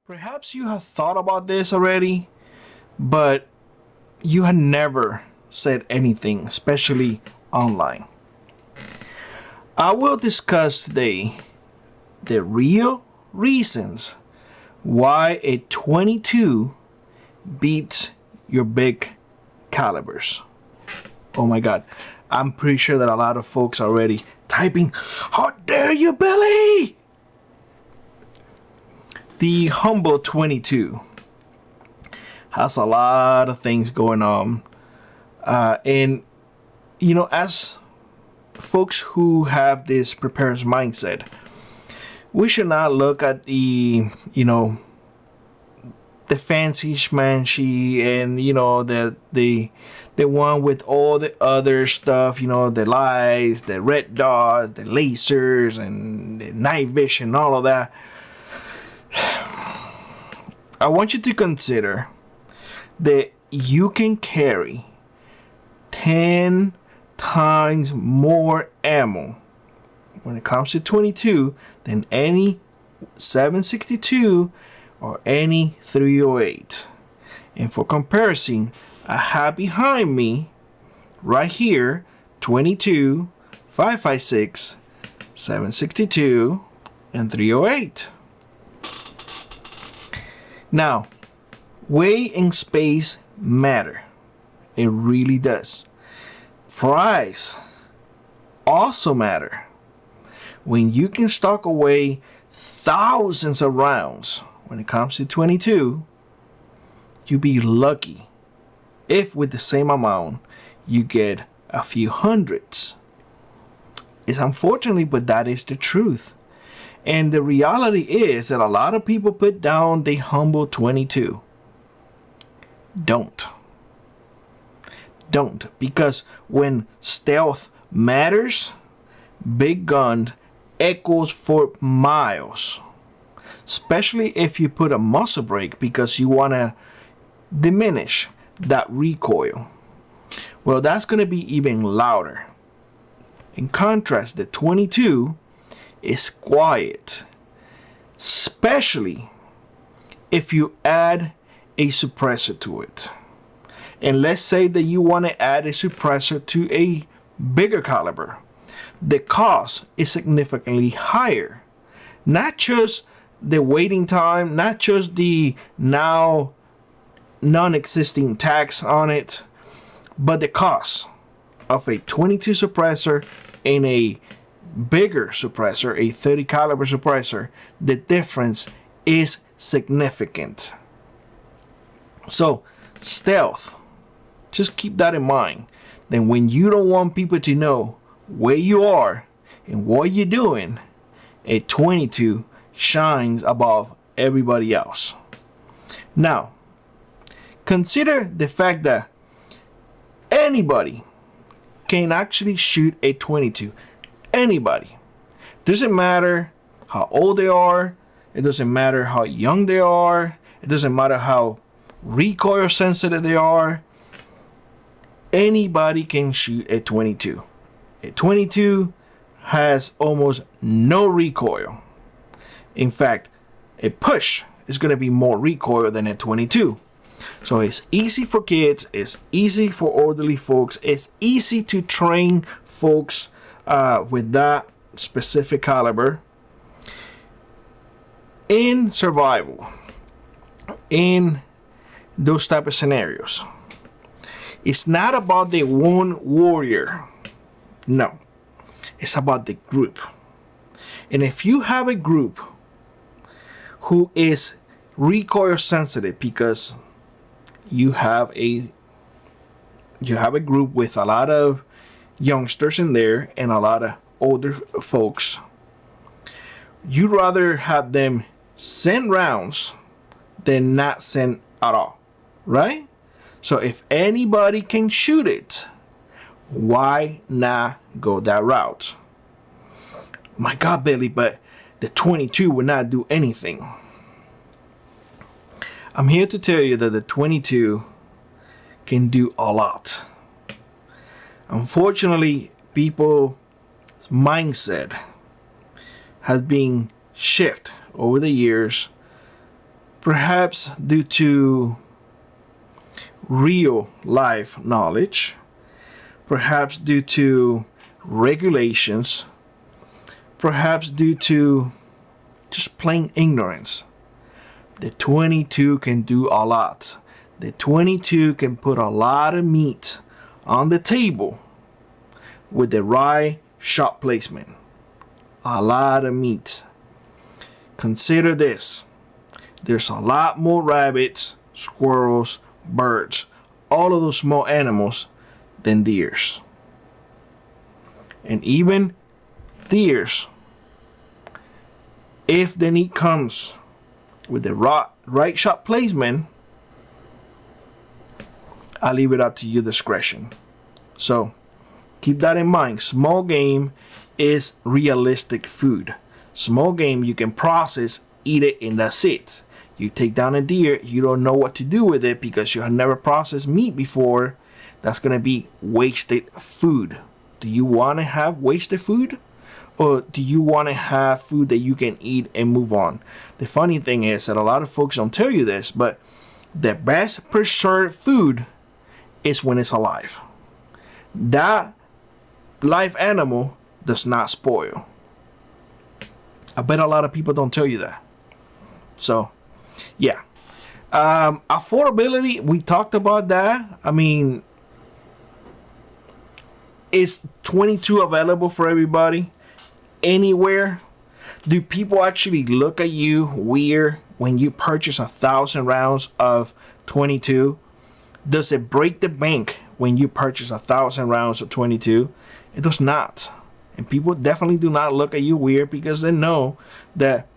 Perhaps you have thought about this already, but you had never said anything, especially online. I will discuss today the real reasons why a 22 beats your big calibers. Oh my god, I'm pretty sure that a lot of folks are already typing, "How dare you, Billy!" The humble 22 has a lot of things going on. And, as folks who have this preparedness mindset, we should not look at the fancy schmancy and, the one with all the other stuff, the lights, the red dots, the lasers, and the night vision, all of that. I want you to consider that you can carry 10 times more ammo when it comes to 22 than any 762 or any 308. And for comparison, I have behind me right here 22, 5.56, 762, and 308. Now, weight and space matter. It really does. Price also matter. When you can stock away thousands of rounds when it comes to 22, you be lucky if with the same amount you get a few hundreds. It's unfortunately, but that is the truth. And the reality is that a lot of people put down the humble 22. Don't. Because when stealth matters, big gun echoes for miles. Especially if you put a muzzle brake because you want to diminish that recoil. Well, that's going to be even louder. In contrast, the 22 is quiet, especially if you add a suppressor to it. And let's say that you want to add a suppressor to a bigger caliber. The cost is significantly higher. Not just the waiting time, not just the now non-existing tax on it, but the cost of a 22 suppressor and a bigger suppressor, a 30 caliber suppressor. The difference is significant. So stealth, just keep that in mind. Then when you don't want people to know where you are and what you're doing, a 22 shines above everybody else. Now, consider the fact that anybody can actually shoot a 22. Anybody. Doesn't matter how old they are. It doesn't matter how young they are. It doesn't matter how recoil sensitive they are. Anybody can shoot a 22. A 22 has almost no recoil. In fact, a push is going to be more recoil than a 22. So it's easy for kids. It's easy for elderly folks. It's easy to train folks with that specific caliber in survival, in those type of scenarios. It's not about the one warrior. No, it's about the group. And if you have a group who is recoil sensitive because you have a group with a lot of youngsters in there and a lot of older folks, you'd rather have them send rounds than not send at all, right? So if anybody can shoot it, why not go that route? My God, Billy, but the 22 would not do anything. I'm here to tell you that the 22 can do a lot. Unfortunately, people's mindset has been shifted over the years perhaps due to real life knowledge, perhaps due to regulations, perhaps due to just plain ignorance. The 22 can do a lot. The 22 can put a lot of meat on the table with the right shot placement. A lot of meat. Consider this. There's a lot more rabbits, squirrels, birds, all of those small animals than deers. And even deers, if the meat comes with the right shot placement, I leave it up to your discretion. So keep that in mind. Small game is realistic food. Small game you can process, eat it, and that's it. You take down a deer, you don't know what to do with it because you have never processed meat before. That's going to be wasted food. Do you want to have wasted food? Or do you want to have food that you can eat and move on? The funny thing is that a lot of folks don't tell you this, but the best preserved food is when it's alive. That live animal does not spoil. I bet a lot of people don't tell you that. So, yeah. Affordability, we talked about that. I mean, is 22 available for everybody? Anywhere? Do people actually look at you weird when you purchase 1,000 rounds of 22? Does it break the bank when you purchase 1,000 rounds of 22? It does not. And people definitely do not look at you weird because they know that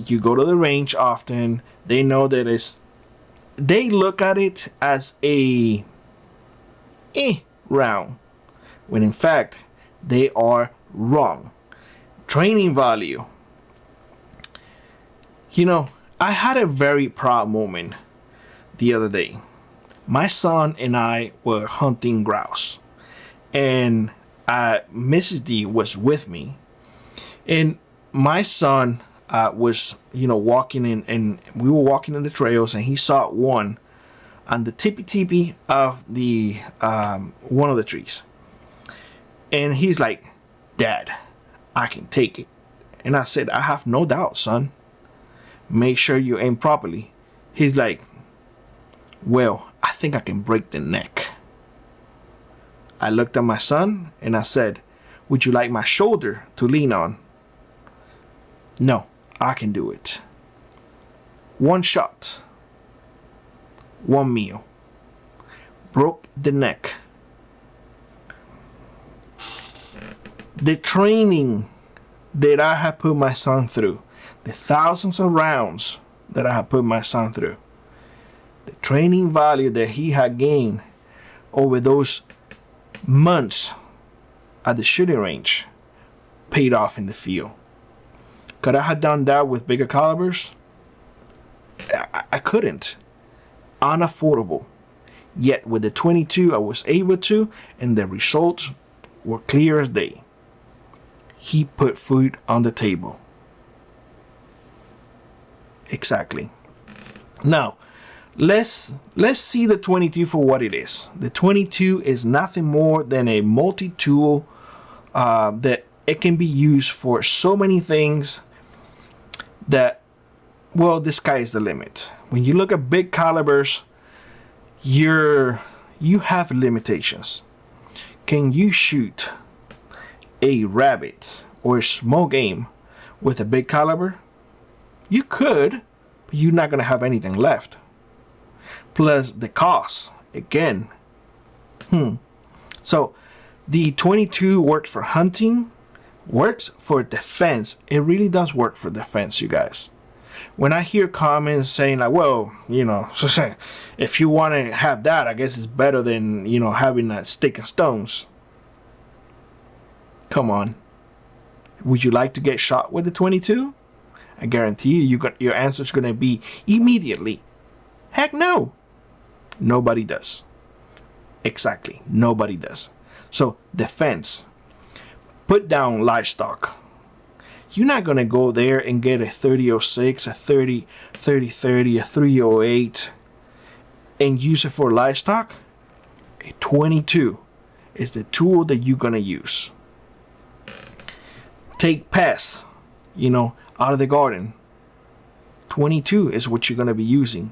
you go to the range often. They know that they look at it as a round, when in fact they are wrong. Training value. You know, I had a very proud moment the other day. My son and I were hunting grouse, and Mrs. D was with me, and my son was, walking in, and we were walking in the trails, and he saw one on the tippy of the one of the trees, and he's like, "Dad, I can take it." And I said, "I have no doubt, son. Make sure you aim properly." He's like, "Well, I think I can break the neck." I looked at my son and I said, "Would you like my shoulder to lean on?" "No, I can do it." One shot, one meal, broke the neck. The training that I have put my son through, the thousands of rounds that I have put my son through, the training value that he had gained over those months at the shooting range paid off in the field. Could I have done that with bigger calibers? I couldn't. Unaffordable. Yet with the 22 I was able to, and the results were clear as day. He put food on the table. Exactly. Now, let's see the 22 for what it is. The 22 is nothing more than a multi-tool that it can be used for so many things that, well, the sky is the limit. When you look at big calibers, you have limitations. Can you shoot a rabbit or a small game with a big caliber? You could, but you're not going to have anything left. Plus the cost, again. So the 22 works for hunting, works for defense. It really does work for defense, you guys. When I hear comments saying like, well, if you want to have that, I guess it's better than, having a stick and stones. Come on. Would you like to get shot with the 22? I guarantee your answer is going to be immediately, heck no. Nobody does. Exactly. Nobody does. So defense. Put down livestock. You're not going to go there and get a 3006, a 3030, a 308 and use it for livestock. A 22 is the tool that you're going to use. Take pests, out of the garden. 22 is what you're going to be using.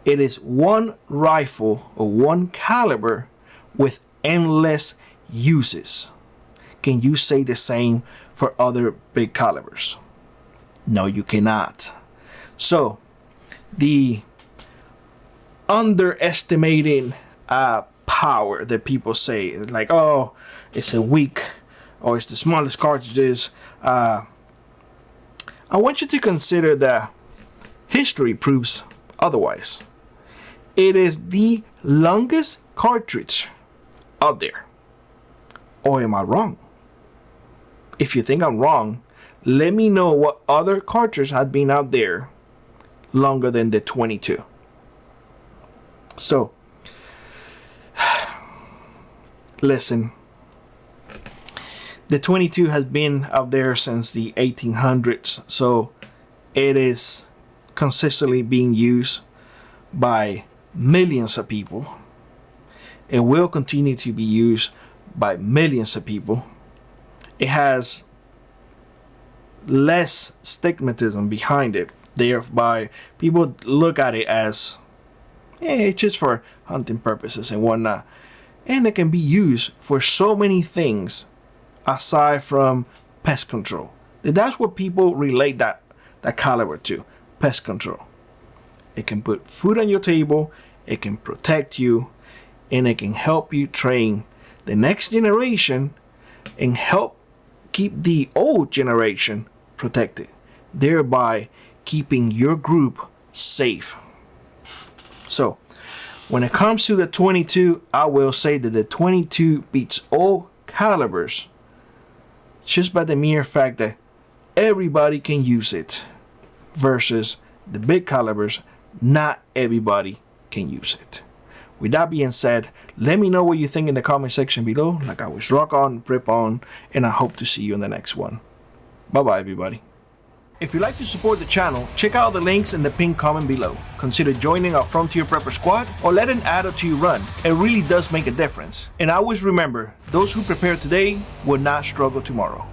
It is one rifle or one caliber with endless uses. Can you say the same for other big calibers? No, you cannot. So, the underestimating power that people say, like, oh, it's a weak, or it's the smallest cartridges. I want you to consider that history proves otherwise. It is the longest cartridge out there. Or am I wrong? If you think I'm wrong, let me know what other cartridges have been out there longer than the 22. So, listen, the 22 has been out there since the 1800s, so it is consistently being used by millions of people. It will continue to be used by millions of people. It has less stigmatism behind it, thereby people look at it as it's just for hunting purposes and whatnot, and it can be used for so many things aside from pest control. That's what people relate that caliber to, pest control. It can put food on your table, it can protect you, and it can help you train the next generation and help keep the old generation protected, thereby keeping your group safe. So, when it comes to the 22, I will say that the 22 beats all calibers just by the mere fact that everybody can use it, versus the big calibers, not everybody can use it. With that being said, let me know what you think in the comment section below. Like always, rock on, rip on, and I hope to see you in the next one. Bye bye, everybody. If you'd like to support the channel, check out the links in the pinned comment below. Consider joining our Frontier Prepper Squad or let an ad to you run. It really does make a difference. And always remember, those who prepare today will not struggle tomorrow.